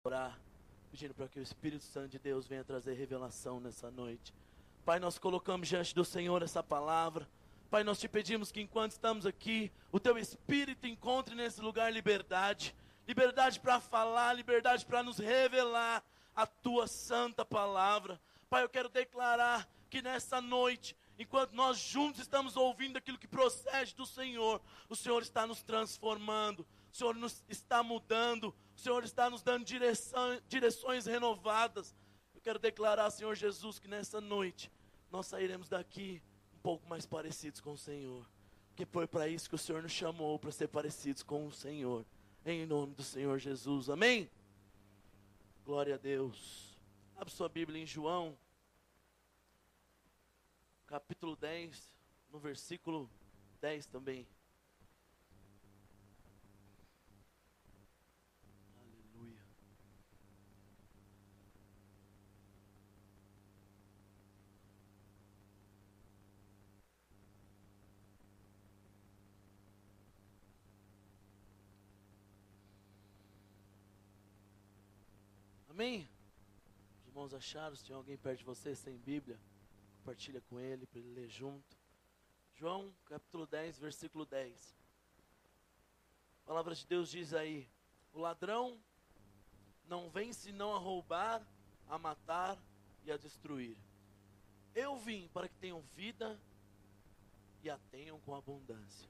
orar, pedindo para que o Espírito Santo de Deus venha trazer revelação nessa noite. Pai, nós colocamos diante do Senhor essa palavra. Pai, nós te pedimos que enquanto estamos aqui, o Teu Espírito encontre nesse lugar liberdade. Liberdade para falar, liberdade para nos revelar a Tua santa palavra. Pai, eu quero declarar que nessa noite, enquanto nós juntos estamos ouvindo aquilo que procede do Senhor, o Senhor está nos transformando, o Senhor nos está mudando, o Senhor está nos dando direções renovadas. Eu quero declarar, Senhor Jesus, que nessa noite nós sairemos daqui um pouco mais parecidos com o Senhor, porque foi para isso que o Senhor nos chamou, para ser parecidos com o Senhor, em nome do Senhor Jesus, amém? Glória a Deus. Abre sua Bíblia em João, capítulo 10, no versículo 10 também. Aleluia. Amém? Os irmãos acharam? Se tem alguém perto de você sem Bíblia, compartilha com ele, para ele ler junto. João, capítulo 10, versículo 10. A palavra de Deus diz aí: o ladrão não vem senão a roubar, a matar e a destruir. Eu vim para que tenham vida e a tenham com abundância.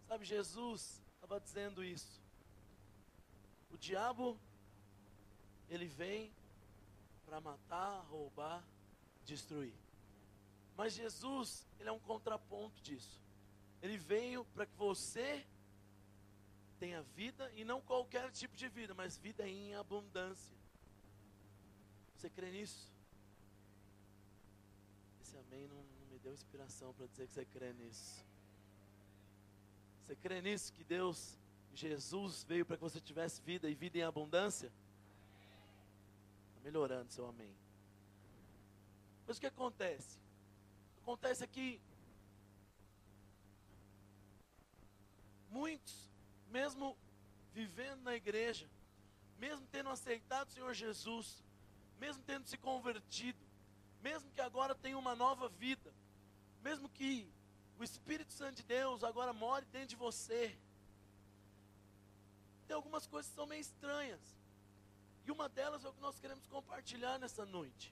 Sabe, Jesus estava dizendo isso. O diabo, ele vem para matar, roubar, destruir. Mas Jesus, ele é um contraponto disso. Ele veio para que você tenha vida, e não qualquer tipo de vida, mas vida em abundância. Você crê nisso? Esse amém não me deu inspiração para dizer que você crê nisso. Você crê nisso, que Deus, Jesus veio para que você tivesse vida e vida em abundância? Está melhorando seu amém. Mas o que acontece? Acontece é que muitos, mesmo vivendo na igreja, mesmo tendo aceitado o Senhor Jesus, mesmo tendo se convertido, mesmo que agora tenha uma nova vida, mesmo que o Espírito Santo de Deus agora more dentro de você, tem algumas coisas que são meio estranhas. E uma delas é o que nós queremos compartilhar nessa noite,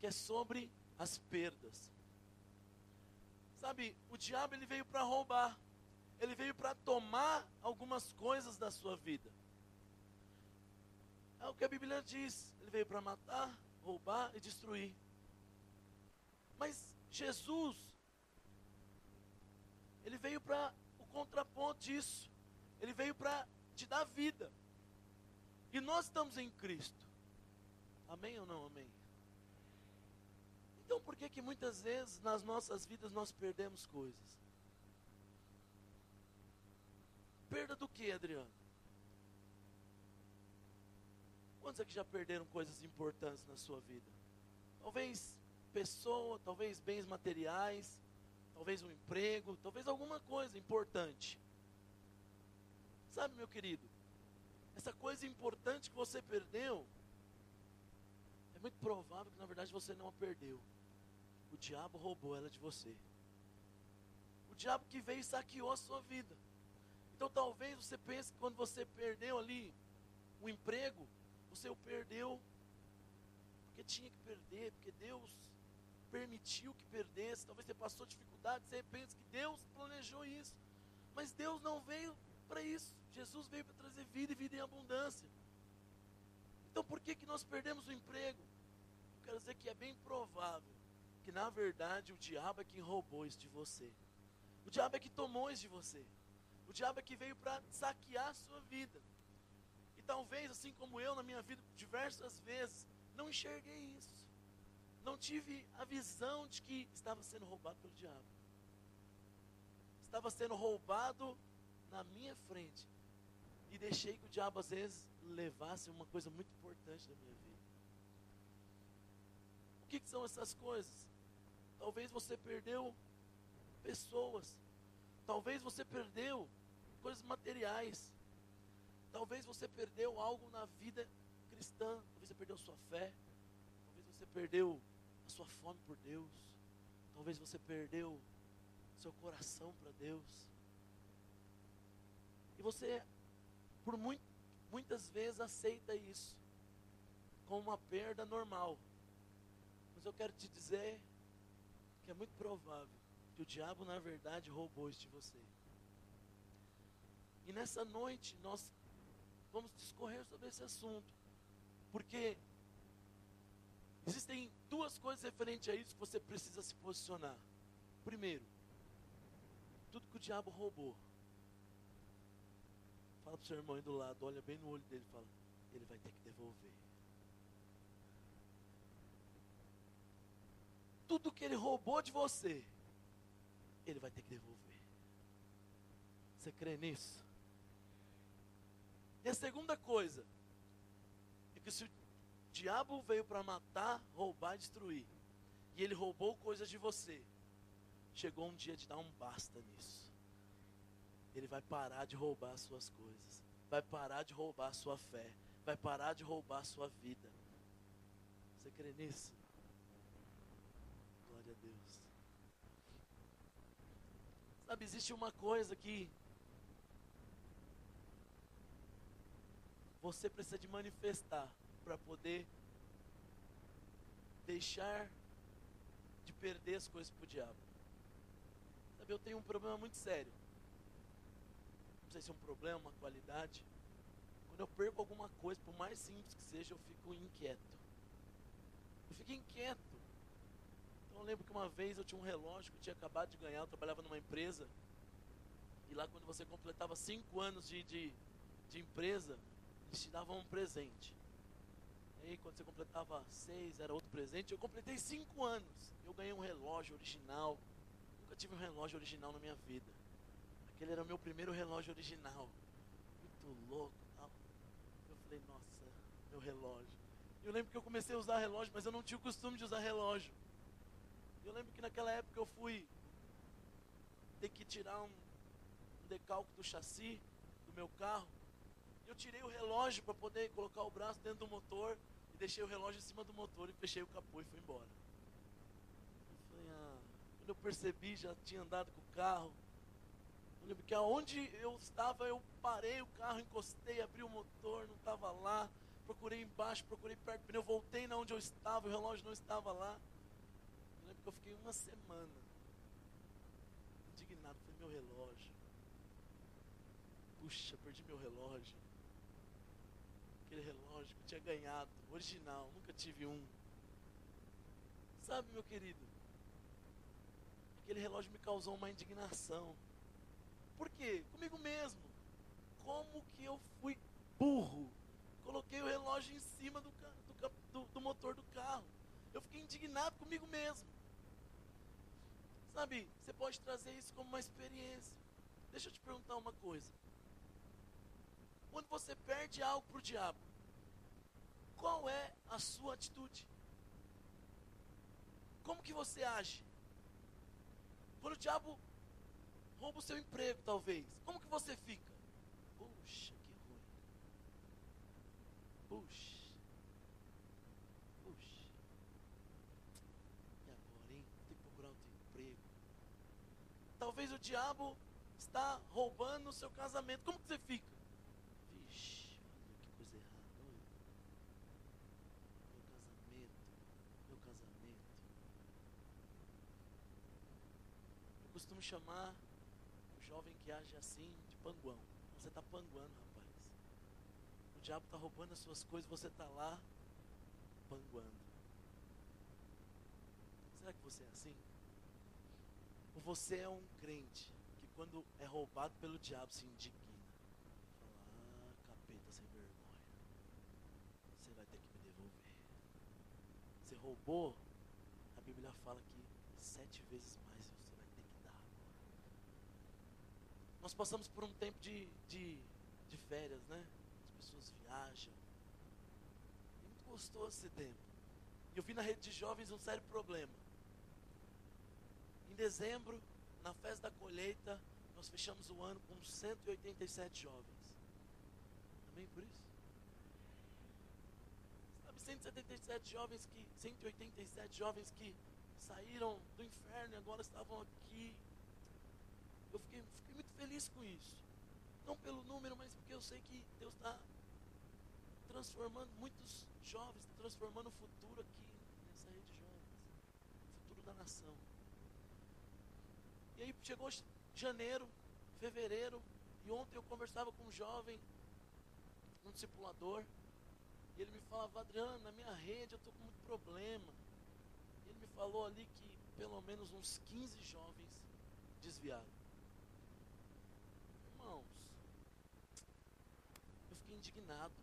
que é sobre as perdas. Sabe, o diabo, ele veio para roubar. Ele veio para tomar algumas coisas da sua vida. É o que a Bíblia diz. Ele veio para matar, roubar e destruir. Mas Jesus, ele veio para o contraponto disso. Ele veio para te dar vida. E nós estamos em Cristo. Amém ou não amém? Então por que muitas vezes nas nossas vidas nós perdemos coisas? Perda do que, Adriano? Quantos aqui já perderam coisas importantes na sua vida? Talvez pessoa, talvez bens materiais, talvez um emprego, talvez alguma coisa importante. Sabe, meu querido, essa coisa importante que você perdeu, é muito provável que na verdade você não a perdeu. O diabo roubou ela de você. O diabo que veio e saqueou a sua vida. Então talvez você pense que quando você perdeu ali um emprego, você o perdeu porque tinha que perder, porque Deus permitiu que perdesse. Talvez você passou dificuldade, você pensa que Deus planejou isso. Mas Deus não veio para isso. Jesus veio para trazer vida e vida em abundância. Então por que nós perdemos o emprego? Eu quero dizer que é bem provável que na verdade o diabo é quem roubou isso de você. O diabo é que tomou isso de você. O diabo é que veio para saquear a sua vida. E talvez, assim como eu na minha vida diversas vezes, não enxerguei isso. Não tive a visão de que estava sendo roubado pelo diabo. Estava sendo roubado na minha frente. E deixei que o diabo às vezes levasse uma coisa muito importante da minha vida. O que são essas coisas? Talvez você perdeu pessoas. Talvez você perdeu coisas materiais. Talvez você perdeu algo na vida cristã. Talvez você perdeu sua fé. Talvez você perdeu a sua fome por Deus. Talvez você perdeu seu coração para Deus. E você, por muitas vezes, aceita isso como uma perda normal. Mas eu quero te dizer que é muito provável que o diabo, na verdade, roubou isso de você. E nessa noite, nós vamos discorrer sobre esse assunto. Porque existem duas coisas referentes a isso que você precisa se posicionar. Primeiro, tudo que o diabo roubou. Fala para o seu irmão aí do lado, olha bem no olho dele e fala, ele vai ter que devolver. Tudo que ele roubou de você, ele vai ter que devolver. Você crê nisso? E a segunda coisa, é que se o diabo veio para matar, roubar e destruir, e ele roubou coisas de você, chegou um dia de dar um basta nisso. Ele vai parar de roubar as suas coisas, vai parar de roubar a sua fé, vai parar de roubar a sua vida. Você crê nisso? Glória a Deus. Sabe, existe uma coisa que você precisa de manifestar para poder deixar de perder as coisas para o diabo. Sabe, eu tenho um problema muito sério. Não sei se é um problema, uma qualidade. Quando eu perco alguma coisa, por mais simples que seja, eu fico inquieto. Eu fico inquieto. Então eu lembro que uma vez eu tinha um relógio que eu tinha acabado de ganhar. Eu trabalhava numa empresa. E lá quando você completava 5 anos de empresa, eles te davam um presente. E aí quando você completava 6, era outro presente. Eu completei 5 anos. Eu ganhei um relógio original. Nunca tive um relógio original na minha vida. Aquele era o meu primeiro relógio original. Muito louco. Tal. Eu falei, nossa, meu relógio. Eu lembro que eu comecei a usar relógio, mas eu não tinha o costume de usar relógio. Eu lembro que naquela época eu fui ter que tirar um decalque do chassi do meu carro. Eu tirei o relógio para poder colocar o braço dentro do motor e deixei o relógio em cima do motor e fechei o capô e fui embora. Eu falei, quando eu percebi, já tinha andado com o carro. Eu lembro que aonde eu estava, eu parei o carro, encostei, abri o motor, não estava lá. Procurei embaixo, procurei perto do pneu, voltei na onde eu estava, o relógio não estava lá. Eu lembro que eu fiquei uma semana indignado, foi meu relógio. Puxa, perdi meu relógio. Aquele relógio que eu tinha ganhado, original, nunca tive um. Sabe, meu querido, aquele relógio me causou uma indignação. Por quê? Comigo mesmo. Como que eu fui burro? Coloquei o relógio em cima do motor do carro. Eu fiquei indignado comigo mesmo. Sabe, você pode trazer isso como uma experiência. Deixa eu te perguntar uma coisa. Quando você perde algo para o diabo, qual é a sua atitude? Como que você age? Quando o diabo rouba o seu emprego, talvez, como que você fica? Puxa, que ruim. Puxa. E agora, hein? Tem que procurar outro emprego. Talvez o diabo está roubando o seu casamento. Como que você fica? Vixe, olha que coisa errada. Olha. Meu casamento. Eu costumo chamar o jovem que age assim de panguão. Você está panguando, rapaz. O diabo está roubando as suas coisas, você está lá panguando. Será que você é assim? Ou você é um crente que quando é roubado pelo diabo se indigna? Fala, capeta sem vergonha. Você vai ter que me devolver. Você roubou, a Bíblia fala que 7 vezes mais você vai ter que dar agora. Nós passamos por um tempo de férias, né? As pessoas viajam. É muito gostoso esse tempo. E eu vi na rede de jovens um sério problema. Em dezembro, na festa da colheita, nós fechamos o ano com 187 jovens. Amém por isso? Sabe, 187 jovens que saíram do inferno e agora estavam aqui. Eu fiquei muito feliz com isso. Não pelo número, mas porque eu sei que Deus está transformando muitos jovens, está transformando o futuro aqui nessa rede de jovens, o futuro da nação. E aí chegou janeiro, fevereiro, e ontem eu conversava com um jovem, um discipulador, e ele me falava: Adriano, na minha rede eu estou com muito problema. E ele me falou ali que pelo menos uns 15 jovens desviaram. Irmãos, eu fiquei indignado.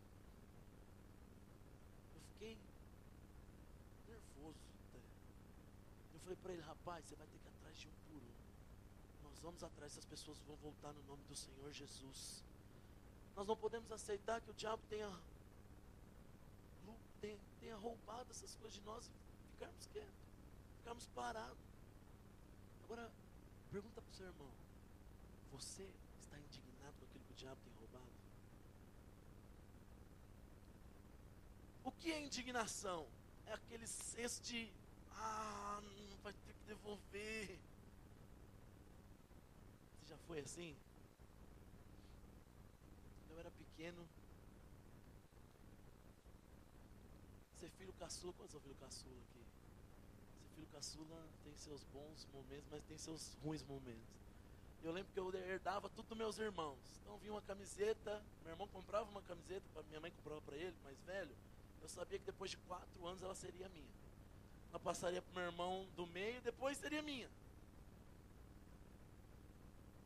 Eu fiquei nervoso até. Eu falei para ele: rapaz, você vai ter que ir atrás de um por um. Nós vamos atrás, essas pessoas vão voltar no nome do Senhor Jesus. Nós não podemos aceitar que o diabo tenha roubado essas coisas de nós e ficarmos quietos, ficarmos parados. Agora, pergunta para o seu irmão: você está indignado com aquilo que o diabo tem roubado? O que é indignação? É aquele senso de, não vai ter que devolver. Você já foi assim? Quando eu era pequeno, ser filho caçula, quantos são filho caçula aqui? Ser filho caçula tem seus bons momentos, mas tem seus ruins momentos. Eu lembro que eu herdava tudo dos meus irmãos. Então vinha uma camiseta, meu irmão comprava uma camiseta, minha mãe comprava para ele, mais velho. Eu sabia que depois de 4 anos ela seria minha. Ela passaria para o meu irmão do meio, depois seria minha.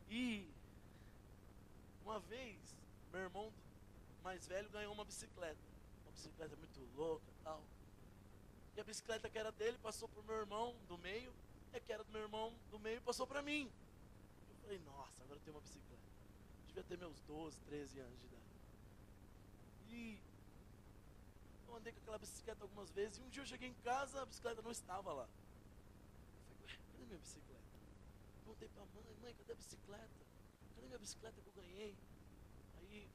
E uma vez, meu irmão mais velho ganhou uma bicicleta. Uma bicicleta muito louca e tal. E a bicicleta que era dele passou para o meu irmão do meio, e a que era do meu irmão do meio passou para mim. Eu falei: nossa, agora eu tenho uma bicicleta. Devia ter meus 12, 13 anos de idade. E eu andei com aquela bicicleta algumas vezes, e um dia eu cheguei em casa, a bicicleta não estava lá. Eu falei: ué, cadê minha bicicleta? Perguntei para a mãe: cadê a bicicleta? Cadê minha bicicleta que eu ganhei? Aí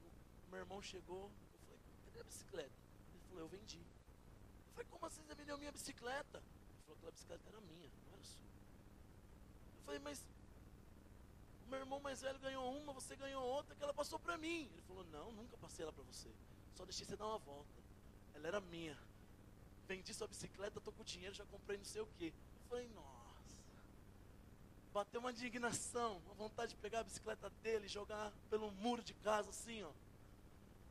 o meu irmão chegou, eu falei: cadê a bicicleta? Ele falou: eu vendi. Eu falei: como assim você vendeu minha bicicleta? Ele falou: aquela bicicleta era minha, não era sua. Eu falei: mas o meu irmão mais velho ganhou uma, você ganhou outra, que ela passou para mim. Ele falou: não, nunca passei ela para você, só deixei você dar uma volta. Ela era minha. Vendi sua bicicleta, estou com o dinheiro, já comprei não sei o que. Eu falei: nossa. Bateu uma indignação, uma vontade de pegar a bicicleta dele e jogar pelo muro de casa assim, ó.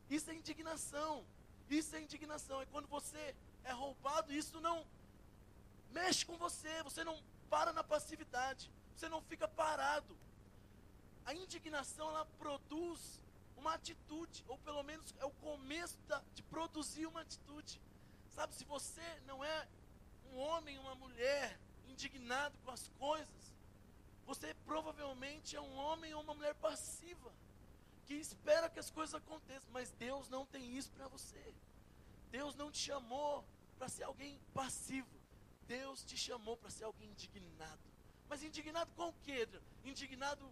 Isso é indignação. Isso é indignação. É quando você é roubado, isso não mexe com você. Você não para na passividade. Você não fica parado. A indignação, ela produz uma atitude, ou pelo menos é o começo de produzir uma atitude. Sabe, se você não é um homem, uma mulher indignado com as coisas, você provavelmente é um homem ou uma mulher passiva, que espera que as coisas aconteçam, mas Deus não tem isso para você. Deus não te chamou para ser alguém passivo. Deus te chamou para ser alguém indignado. Mas indignado com o quê? Indignado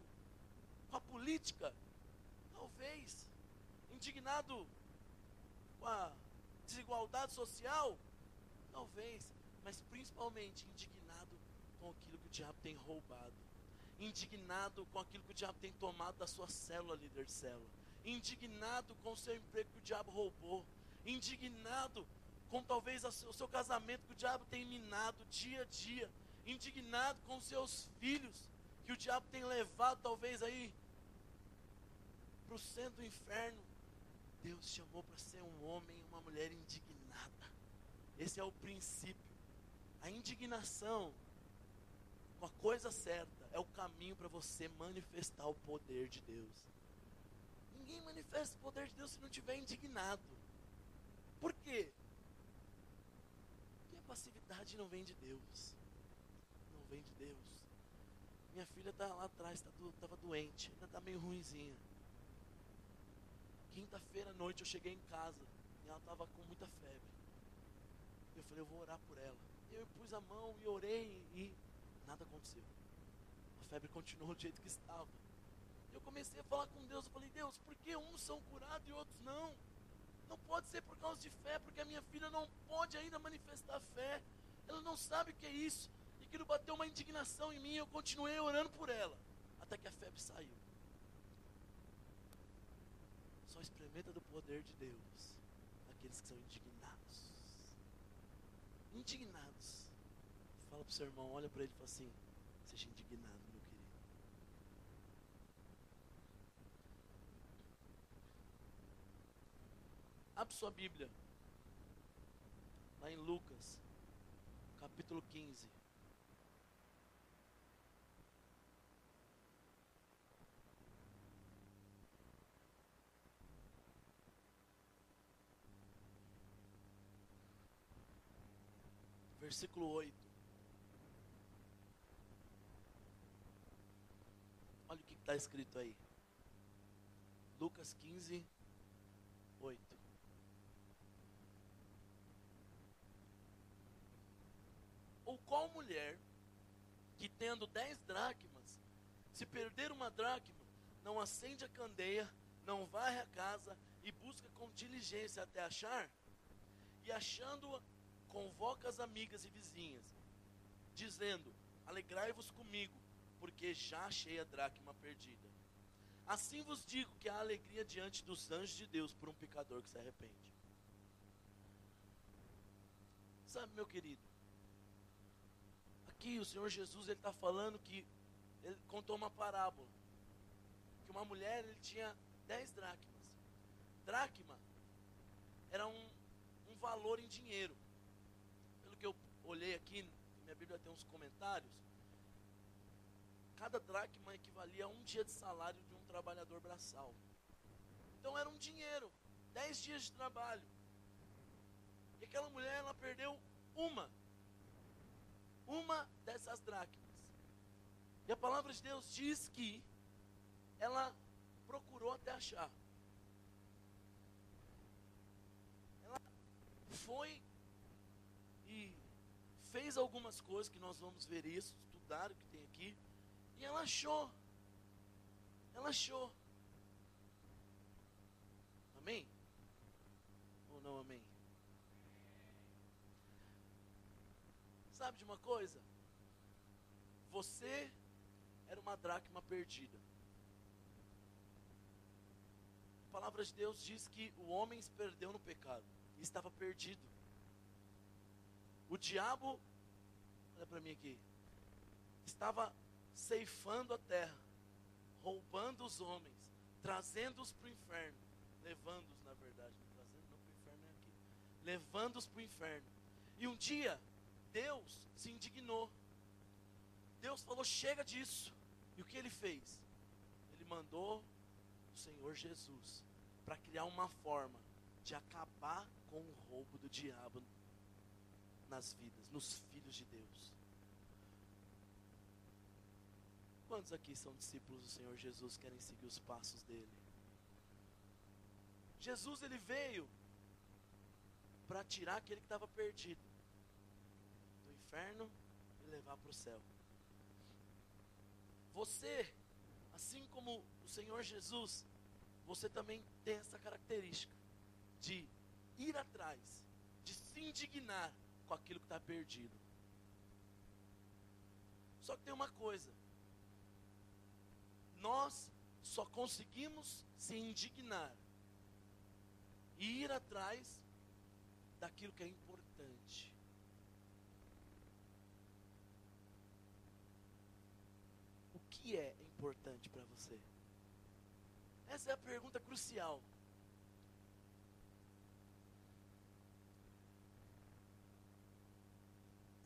com a política? Talvez. Indignado com a desigualdade social? Talvez. Mas principalmente indignado com aquilo que o diabo tem roubado. Indignado com aquilo que o diabo tem tomado da sua célula, líder de célula. Indignado com o seu emprego que o diabo roubou. Indignado com talvez o seu casamento que o diabo tem minado dia a dia. Indignado com os seus filhos que o diabo tem levado talvez aí para o centro do inferno. Deus chamou para ser um homem e uma mulher indignada. Esse é o princípio. A indignação com a coisa certa é o caminho para você manifestar o poder de Deus. Ninguém manifesta o poder de Deus se não estiver indignado. Por quê? Porque a passividade não vem de Deus. Não vem de Deus. Minha filha está lá atrás, estava doente, ainda está meio ruinzinha. Quinta-feira à noite eu cheguei em casa e ela estava com muita febre. Eu falei: eu vou orar por ela. Eu pus a mão e orei e nada aconteceu. A febre continuou do jeito que estava. Eu comecei a falar com Deus, eu falei, Deus, por que uns são curados e outros não? Não pode ser por causa de fé, porque a minha filha não pode ainda manifestar fé. Ela não sabe o que é isso. E aquilo bateu uma indignação em mim e eu continuei orando por ela. Até que a febre saiu. Só experimenta do poder de Deus aqueles que são indignados. Indignados. Fala para o seu irmão, olha para ele e fala assim, seja indignado, meu querido. Abre sua Bíblia, lá em Lucas, capítulo 15. Versículo 8. Olha o que está escrito aí. Lucas 15, 8. Ou qual mulher que tendo 10 dracmas, se perder uma dracma, não acende a candeia, não varre a casa e busca com diligência até achar? E achando-a, convoca as amigas e vizinhas, dizendo, alegrai-vos comigo, porque já achei a dracma perdida. Assim vos digo que há alegria diante dos anjos de Deus por um pecador que se arrepende. Sabe, meu querido, aqui o Senhor Jesus está falando que ele contou uma parábola, que uma mulher ele tinha 10 dracmas. Dracma era um valor em dinheiro. Pelo que eu olhei aqui, minha Bíblia tem uns comentários, cada dracma equivalia a um dia de salário de um trabalhador braçal. Então era um dinheiro, 10 dias de trabalho. E aquela mulher, ela perdeu uma dessas dracmas. E a palavra de Deus diz que ela procurou até achar. Ela foi e fez algumas coisas, que nós vamos ver isso, estudar o que tem aqui, e ela achou. Ela achou. Amém? Ou não amém? Sabe de uma coisa? Você era uma dracma perdida. A palavra de Deus diz que o homem se perdeu no pecado e estava perdido. O diabo, olha para mim aqui, estava ceifando a terra, roubando os homens, trazendo-os para o inferno, levando-os, na verdade, não trazendo não para o inferno é aqui, levando-os para o inferno. E um dia Deus se indignou. Deus falou, chega disso. E o que ele fez? Ele mandou o Senhor Jesus para criar uma forma de acabar com o roubo do diabo nas vidas, nos filhos de Deus. Quantos aqui são discípulos do Senhor Jesus, querem seguir os passos dele? Jesus, ele veio para tirar aquele que estava perdido do inferno e levar para o céu. Você, assim como o Senhor Jesus, você também tem essa característica de ir atrás, de se indignar com aquilo que está perdido. Só que tem uma coisa, nós só conseguimos se indignar e ir atrás daquilo que é importante. O que é importante para você? Essa é a pergunta crucial.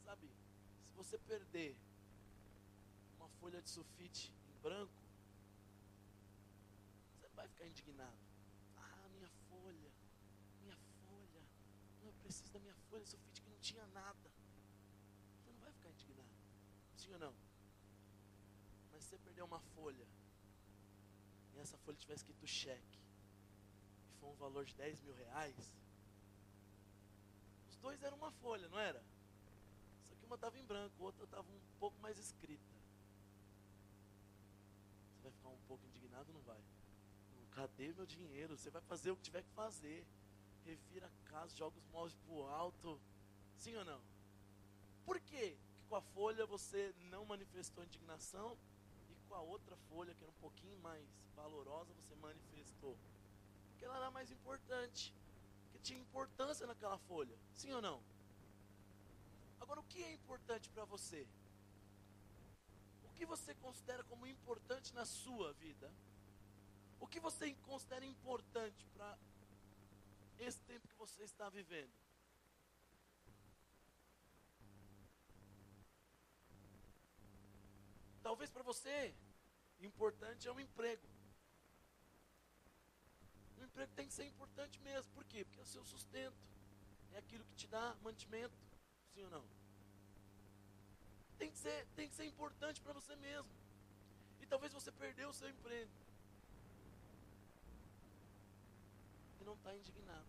Sabe, se você perder uma folha de sulfite em branco, você vai ficar indignado. Ah, minha folha, eu preciso da minha folha de sulfite que não tinha nada. Você não vai ficar indignado, sim ou não? Mas se você perder uma folha, e essa folha tiver escrito cheque, e for um valor de 10 mil reais, os dois eram uma folha, não era? Só que uma estava em branco, a outra estava um pouco mais escrita. Você vai ficar um pouco indignado indignado, não vai. Cadê meu dinheiro? Você vai fazer o que tiver que fazer. Revira a casa, joga os móveis pro alto. Sim ou não? Por quê? Porque com a folha você não manifestou indignação e com a outra folha, que era um pouquinho mais valorosa, você manifestou. Porque ela era mais importante. Porque tinha importância naquela folha. Sim ou não? Agora, o que é importante para você? O que você considera como importante na sua vida? O que você considera importante para esse tempo que você está vivendo? Talvez para você, importante é um emprego. O emprego tem que ser importante mesmo. Por quê? Porque é o seu sustento. É aquilo que te dá mantimento. Sim ou não? Tem que ser importante para você mesmo. E talvez você perdeu o seu emprego. E não está indignado.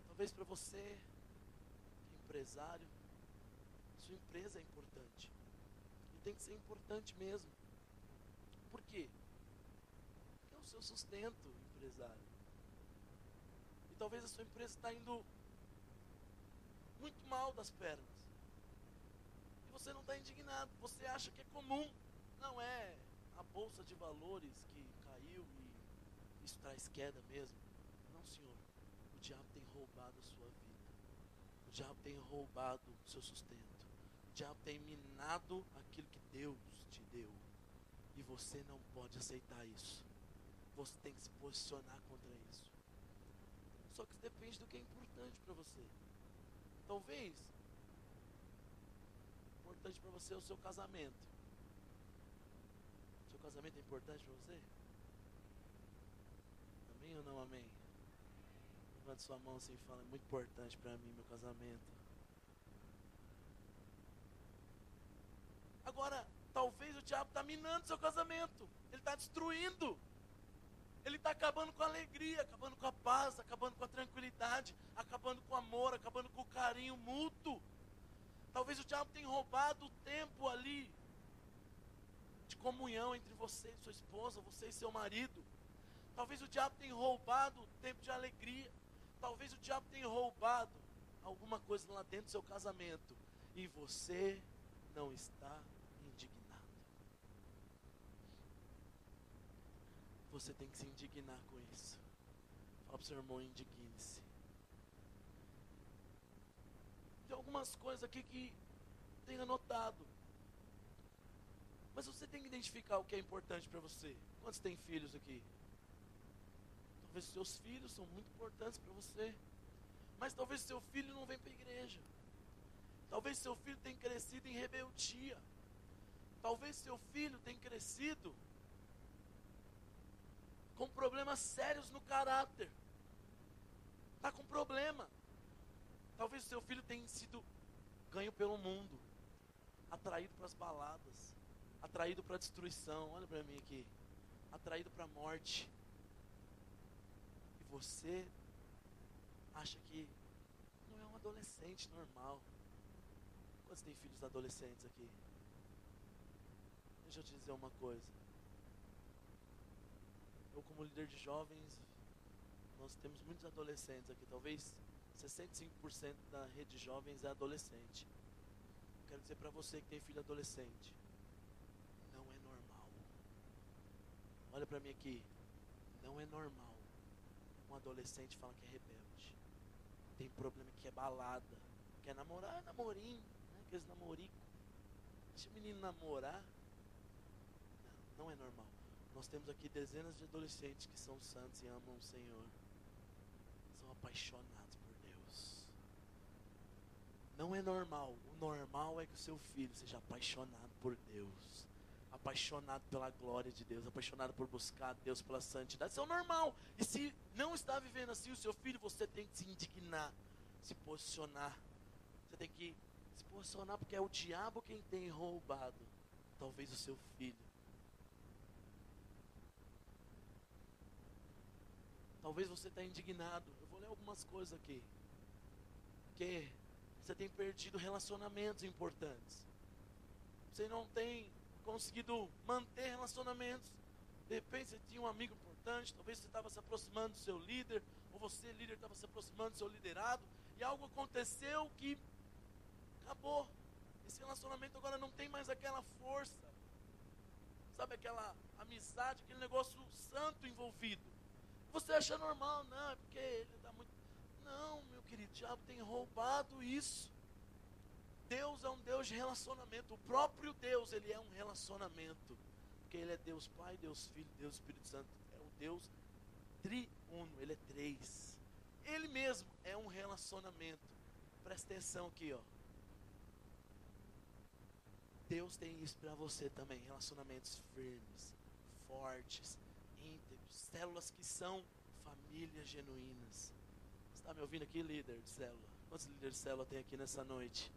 Talvez para você, que é empresário, sua empresa é importante. E tem que ser importante mesmo. Por quê? Porque é o seu sustento, empresário. E talvez a sua empresa está indo muito mal das pernas. E você não está indignado. Você acha que é comum. Não é a bolsa de valores que caiu e isso traz queda mesmo. Não, senhor. O diabo tem roubado a sua vida. O diabo tem roubado o seu sustento. O diabo tem minado aquilo que Deus te deu. E você não pode aceitar isso. Você tem que se posicionar contra isso. Só que depende do que é importante para você. Talvez importante para você é o seu casamento. Seu casamento é importante para você? Amém ou não amém? Levante sua mão assim e fala, é muito importante para mim meu casamento. Agora, talvez o diabo está minando seu casamento. Ele está destruindo. Ele está acabando com a alegria, acabando com a paz, acabando com a tranquilidade, acabando com o amor, acabando com o carinho mútuo. Talvez o diabo tenha roubado o tempo ali de comunhão entre você e sua esposa, você e seu marido. Talvez o diabo tenha roubado o tempo de alegria. Talvez o diabo tenha roubado alguma coisa lá dentro do seu casamento. E você não está indignado. Você tem que se indignar com isso. Fala para o seu irmão, indigne-se. Tem algumas coisas aqui que tenho anotado. Mas você tem que identificar o que é importante para você. Quantos tem filhos aqui? Talvez os seus filhos são muito importantes para você. Mas talvez seu filho não venha para a igreja. Talvez seu filho tenha crescido em rebeldia. Talvez seu filho tenha crescido com problemas sérios no caráter. Está com problema. Talvez o seu filho tenha sido ganho pelo mundo, atraído para as baladas, atraído para a destruição. Olha para mim aqui. Atraído para a morte. E você acha que não é um adolescente normal. Quantos tem filhos adolescentes aqui? Deixa eu te dizer uma coisa. Eu, como líder de jovens, nós temos muitos adolescentes aqui. Talvez 65% da rede de jovens é adolescente. Quero dizer para você que tem filho adolescente, não é normal. Olha para mim aqui. Não é normal um adolescente falar que é rebelde. Tem problema que é balada. Quer namorar? Namorinho. Né? Aqueles namoricos. Deixa o menino namorar. Não é normal. Nós temos aqui dezenas de adolescentes que são santos e amam o Senhor. São apaixonados por Deus. Não é normal. O normal é que o seu filho seja apaixonado por Deus. Apaixonado pela glória de Deus. Apaixonado por buscar Deus pela santidade. Isso é o normal. E se não está vivendo assim o seu filho, você tem que se indignar. Se posicionar. Você tem que se posicionar porque é o diabo quem tem roubado. Talvez o seu filho. Talvez você está indignado. Eu vou ler algumas coisas aqui. Porque você tem perdido relacionamentos importantes. Você não tem conseguido manter relacionamentos. De repente você tinha um amigo importante, talvez você estava se aproximando do seu líder, ou você, líder, estava se aproximando do seu liderado, e algo aconteceu que acabou. Esse relacionamento agora não tem mais aquela força, sabe, aquela amizade, aquele negócio santo envolvido. Você acha normal, não, é porque ele está muito... Não, meu querido, o diabo tem roubado isso. Deus é um Deus de relacionamento. O próprio Deus, ele é um relacionamento. Porque ele é Deus Pai, Deus Filho, Deus Espírito Santo. É o Deus triuno, ele é três. Ele mesmo é um relacionamento. Presta atenção aqui, ó. Deus tem isso para você também. Relacionamentos firmes, fortes, íntegros. Células que são famílias genuínas. Você está me ouvindo aqui, líder de célula? Quantos líderes de célula tem aqui nessa noite?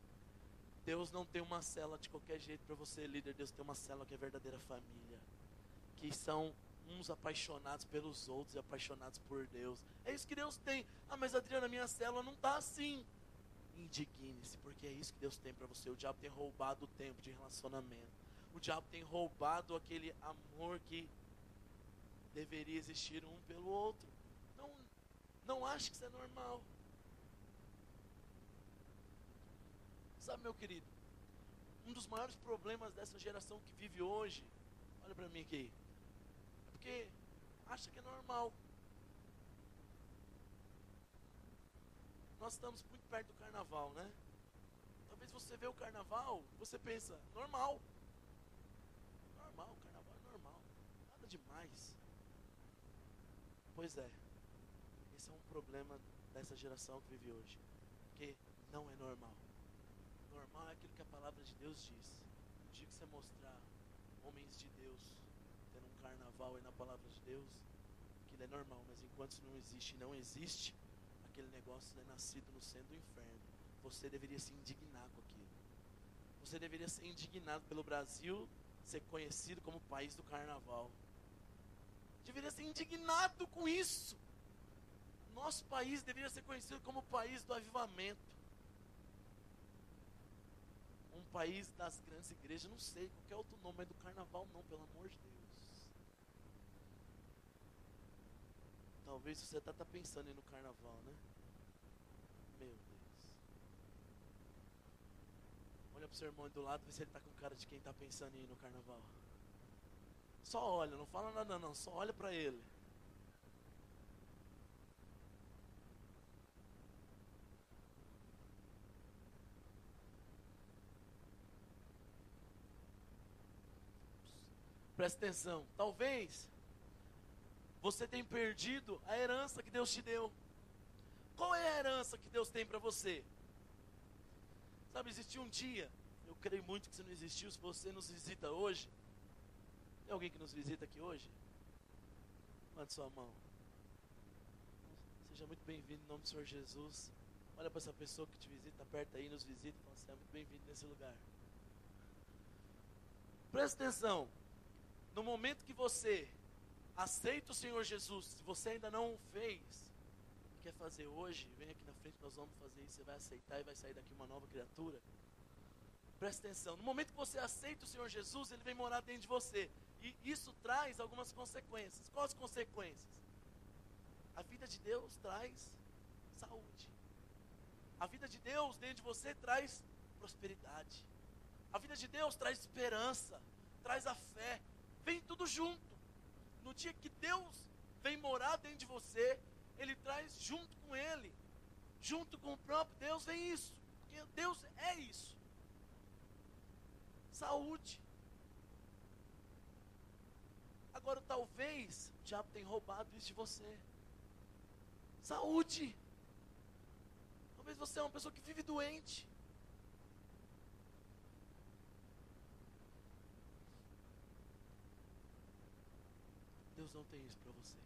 Deus não tem uma célula de qualquer jeito para você, líder. Deus tem uma célula que é verdadeira família. Que são uns apaixonados pelos outros e apaixonados por Deus. É isso que Deus tem. Ah, mas Adriana, minha célula não está assim. Indigne-se, porque é isso que Deus tem para você. O diabo tem roubado o tempo de relacionamento. O diabo tem roubado aquele amor que deveria existir um pelo outro. Não ache que isso é normal. Sabe, meu querido, um dos maiores problemas dessa geração que vive hoje, olha para mim aqui, é porque acha que é normal. Nós estamos muito perto do carnaval, né? Talvez você vê o carnaval, você pensa, normal. Normal, o carnaval é normal. Nada demais. Pois é, esse é um problema dessa geração que vive hoje. Porque não é normal. Normal é aquilo que a palavra de Deus diz. No dia que você mostrar homens de Deus tendo um carnaval aí na palavra de Deus, aquilo é normal, mas enquanto isso não existe, aquele negócio é nascido no centro do inferno. Você deveria se indignar com aquilo. Você deveria ser indignado pelo Brasil ser conhecido como o país do carnaval. Deveria ser indignado com isso. Nosso país deveria ser conhecido como o país do avivamento. Um país das grandes igrejas, não sei, qualquer outro nome, mas do carnaval não, pelo amor de Deus. Talvez você tá pensando em ir no carnaval, né? Meu Deus. Olha pro seu irmão do lado, vê se ele tá com cara de quem tá pensando em ir no carnaval. Só olha, não fala nada não, só olha pra ele. Presta atenção, talvez você tenha perdido a herança que Deus te deu. Qual é a herança que Deus tem para você? Sabe, existiu um dia, eu creio muito que isso não existiu, se você nos visita hoje. Tem alguém que nos visita aqui hoje? Levante sua mão. Seja muito bem-vindo em nome do Senhor Jesus. Olha para essa pessoa que te visita, perto aí, nos visita e fala, você é muito bem-vindo nesse lugar. Presta atenção. No momento que você aceita o Senhor Jesus, se você ainda não o fez, e quer fazer hoje, vem aqui na frente, nós vamos fazer isso, você vai aceitar e vai sair daqui uma nova criatura. Presta atenção, no momento que você aceita o Senhor Jesus, Ele vem morar dentro de você, e isso traz algumas consequências. Quais as consequências? A vida de Deus traz saúde. A vida de Deus dentro de você traz prosperidade. A vida de Deus traz esperança, traz a fé. Vem tudo junto. No dia que Deus vem morar dentro de você, Ele traz junto com Ele, junto com o próprio Deus, vem isso. Porque Deus é isso. Saúde. Agora talvez o diabo tenha roubado isso de você. Saúde. Talvez você é uma pessoa que vive doente. Deus não tem isso para você.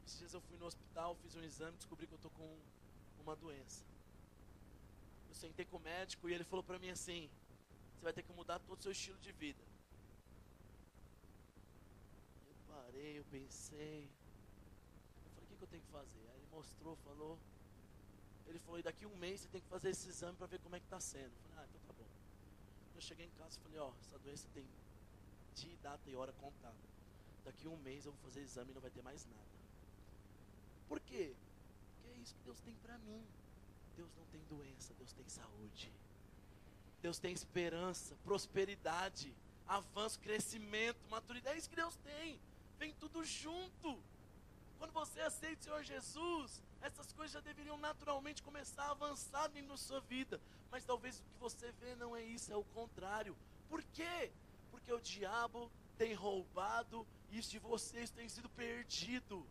Esses dias eu fui no hospital, fiz um exame, descobri que eu estou com uma doença. Eu sentei com o médico e ele falou para mim assim, você vai ter que mudar todo o seu estilo de vida. Eu parei, eu pensei. Eu falei, o que eu tenho que fazer? Aí ele mostrou, falou. Ele falou, e daqui a um mês você tem que fazer esse exame para ver como é que está sendo. Eu falei, então tá bom. Eu cheguei em casa e falei, ó, essa doença tem dia, data e hora contada. Daqui a um mês eu vou fazer exame e não vai ter mais nada. Por quê? Porque é isso que Deus tem para mim. Deus não tem doença, Deus tem saúde. Deus tem esperança, prosperidade, avanço, crescimento, maturidade. É isso que Deus tem. Vem tudo junto. Quando você aceita o Senhor Jesus, essas coisas já deveriam naturalmente começar a avançar dentro da sua vida. Mas talvez o que você vê não é isso, é o contrário. Por quê? Porque o diabo tem roubado isso de vocês, tem sido perdido.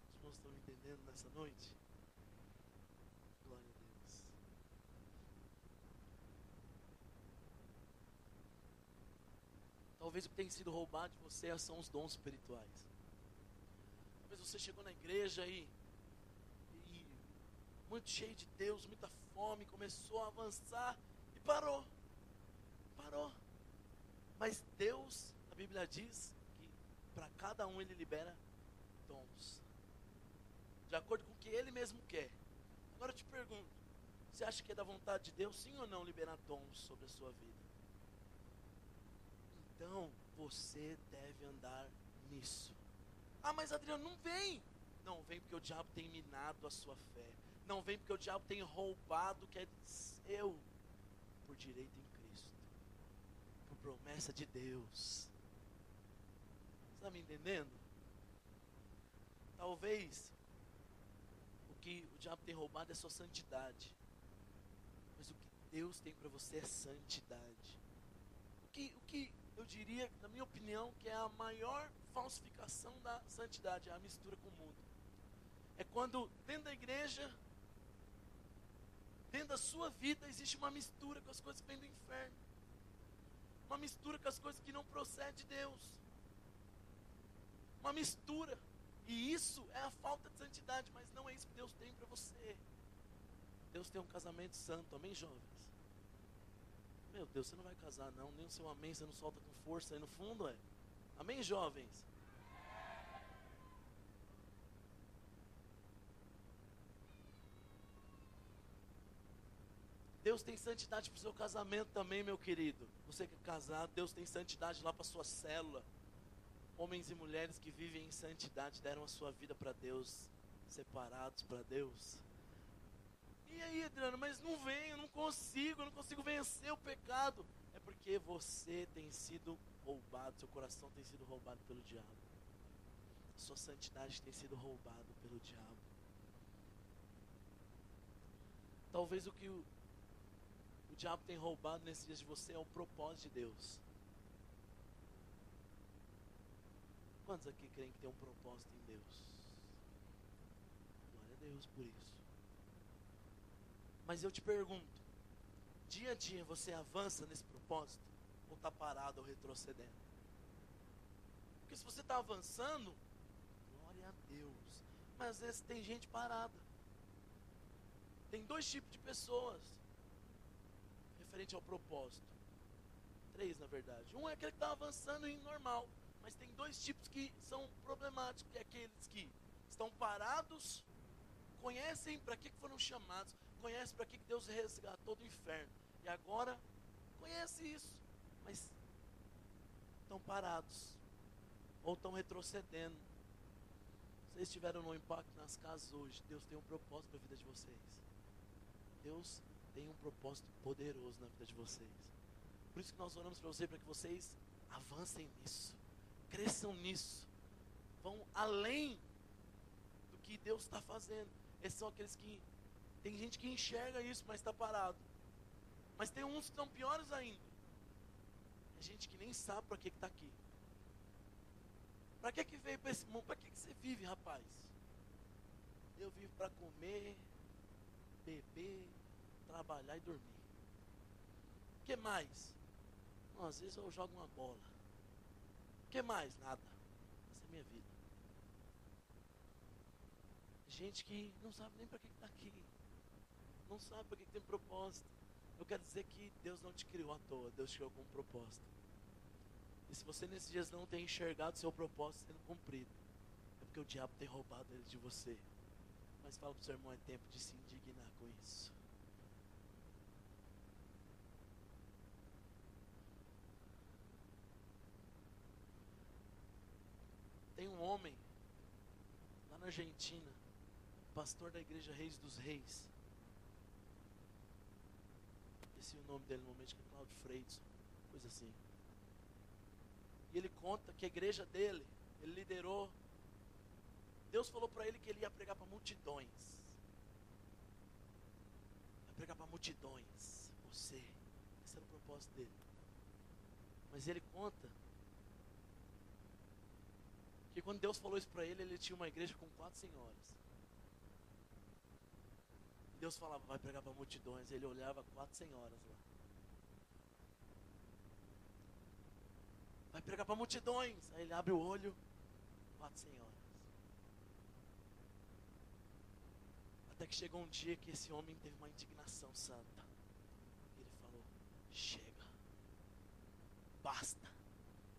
Os irmãos estão entendendo nessa noite? Glória a Deus. Talvez o que tem sido roubado de você são os dons espirituais. Talvez você chegou na igreja e muito cheio de Deus, muita fome, começou a avançar e parou. Mas Deus, a Bíblia diz que para cada um Ele libera dons, de acordo com o que Ele mesmo quer. Agora eu te pergunto, você acha que é da vontade de Deus, sim ou não, liberar dons sobre a sua vida? Então, você deve andar nisso. Ah, mas Adriano, não vem. Não vem porque o diabo tem minado a sua fé. Não vem porque o diabo tem roubado o que é seu por direito em Cristo, por promessa de Deus. Você está me entendendo? Talvez o que o diabo tem roubado é sua santidade, mas o que Deus tem para você é santidade. O que eu diria, na minha opinião, que é a maior falsificação da santidade, é a mistura com o mundo. É quando dentro da igreja, dentro da sua vida, existe uma mistura com as coisas que vêm do inferno. Uma mistura com as coisas que não procedem de Deus. Uma mistura. E isso é a falta de santidade, mas não é isso que Deus tem para você. Deus tem um casamento santo, amém, jovens? Meu Deus, você não vai casar não, nem o seu amém você não solta com força aí no fundo, é? Amém, jovens? Deus tem santidade para o seu casamento também, meu querido. Você que é casado, Deus tem santidade lá para a sua célula. Homens e mulheres que vivem em santidade deram a sua vida para Deus, separados para Deus. E aí, Adriano, mas não venho, eu não consigo vencer o pecado. É porque você tem sido roubado, seu coração tem sido roubado pelo diabo. Sua santidade tem sido roubada pelo diabo. Talvez o que o diabo tem roubado nesses dias de você é o propósito de Deus. Quantos aqui creem que tem um propósito em Deus? Glória a Deus por isso. Mas eu te pergunto, dia a dia você avança nesse propósito? Ou está parado ou retrocedendo? Porque se você está avançando, glória a Deus. Mas às vezes tem gente parada. Tem dois tipos de pessoas referente ao propósito. Três, na verdade. Um é aquele que está avançando em normal. Mas tem dois tipos que são problemáticos. Que é aqueles que estão parados, conhecem para que foram chamados, conhecem para que Deus resgatou do inferno. E agora, conhece isso. Mas estão parados. Ou estão retrocedendo. Vocês tiveram um impacto nas casas hoje. Deus tem um propósito para a vida de vocês. Deus tem um propósito poderoso na vida de vocês. Por isso que nós oramos para vocês, para que vocês avancem nisso, cresçam nisso, vão além do que Deus está fazendo. Esses são aqueles que, tem gente que enxerga isso, mas está parado. Mas tem uns que estão piores ainda. É gente que nem sabe para que está aqui. Para que veio para esse mundo? Para que você vive, rapaz? Eu vivo para comer, beber, trabalhar e dormir. O que mais? Não, às vezes eu jogo uma bola. O que mais? Nada. Essa é a minha vida. Gente que não sabe nem para que está aqui. Não sabe para que tem propósito. Eu quero dizer que Deus não te criou à toa. Deus te criou com um propósito. E se você nesses dias não tem enxergado seu propósito sendo cumprido, é porque o diabo tem roubado ele de você. Mas fala para o seu irmão, é tempo de se indignar com isso. Tem um homem lá na Argentina, pastor da igreja Reis dos Reis. Esqueci o nome dele no momento, que é Cláudio Freidson, coisa assim. E ele conta que a igreja dele, ele liderou. Deus falou para ele que ele ia pregar para multidões. Vai pregar para multidões. Você. Esse era o propósito dele. Mas ele conta que quando Deus falou isso para ele, ele tinha uma igreja com 4 senhoras. Deus falava, vai pregar para multidões. Ele olhava 4 senhoras lá. Vai pregar para multidões. Aí ele abre o olho, 4 senhoras. Até que chegou um dia que esse homem teve uma indignação santa. Ele falou, chega. Basta.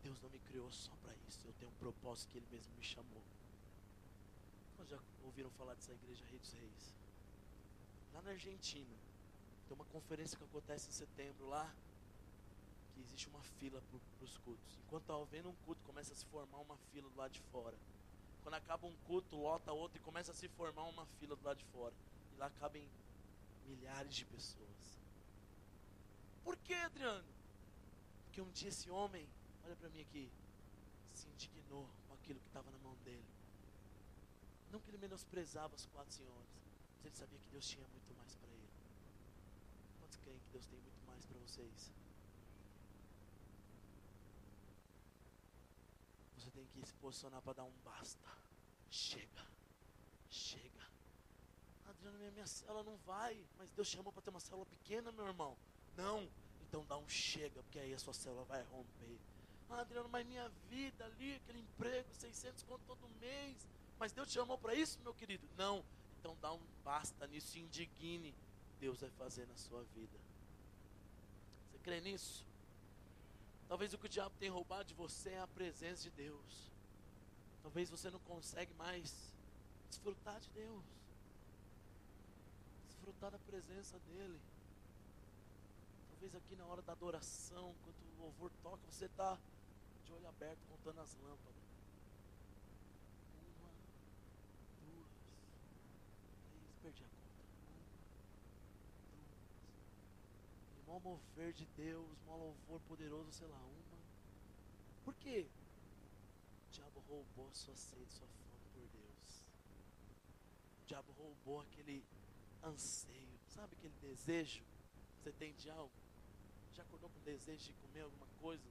Deus não me criou só para isso. Eu tenho um propósito que Ele mesmo me chamou. Nós já ouviram falar dessa igreja Rei dos Reis? Lá na Argentina, tem uma conferência que acontece em setembro lá, que existe uma fila para os cultos. Enquanto está havendo um culto, começa a se formar uma fila do lado de fora. Quando acaba um culto, lota outro e começa a se formar uma fila do lado de fora. E lá cabem milhares de pessoas. Por que, Adriano? Porque um dia esse homem, olha para mim aqui, se indignou com aquilo que estava na mão dele. Não que ele menosprezava as 4 senhoras, mas ele sabia que Deus tinha muito mais para ele. Quantos creem que Deus tem muito mais para vocês? Você tem que se posicionar para dar um basta. Chega. Chega. Adriano, minha célula não vai. Mas Deus chamou para ter uma célula pequena, meu irmão. Não. Então dá um chega, porque aí a sua célula vai romper. Adriano, mas minha vida ali, aquele emprego, 600 conto todo mês. Mas Deus te chamou para isso, meu querido? Não. Então dá um basta nisso, se indigne. Deus vai fazer na sua vida. Você crê nisso? Talvez o que o diabo tem roubado de você é a presença de Deus. Talvez você não consegue mais desfrutar de Deus. Desfrutar da presença dEle. Talvez aqui na hora da adoração, quando o louvor toca, você está de olho aberto contando as lâmpadas. 1, 2, 3, perdi a conta. 1, 2. E mó mover de Deus, mó louvor poderoso, sei lá, 1. Por quê? O diabo roubou a sua sede, sua fome por Deus. O diabo roubou aquele anseio, sabe aquele desejo que você tem de algo? Já acordou com desejo de comer alguma coisa